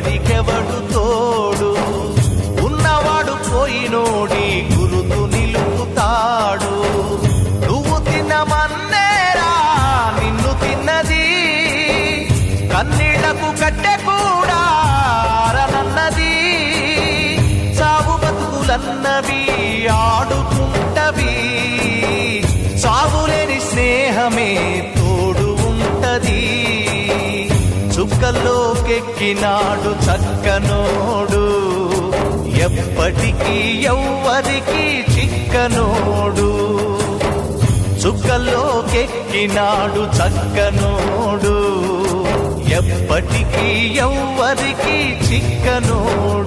ఎవ్వడికెవడు తోడు, ఉన్నవాడు పోయినోడి గురుతు నిలుపుతాడు. నువ్వు తినమన్నేరా నిన్ను తిన్నది, కన్నీళ్లకు కట్టె కూడా ఆరనన్నది. సాగు బతుకులన్నవి ఆడుకుంటవి, సాగులేని స్నేహమే తోడు ఉంటది. చుక్కల్లోకెక్కినాడు చక్కనోడు, ఎప్పటికీ ఎవ్వరికి చిక్కనోడు. చుక్కల్లోకెక్కినాడు చక్కనోడు, ఎప్పటికీ ఎవ్వరికి చిక్కనోడు.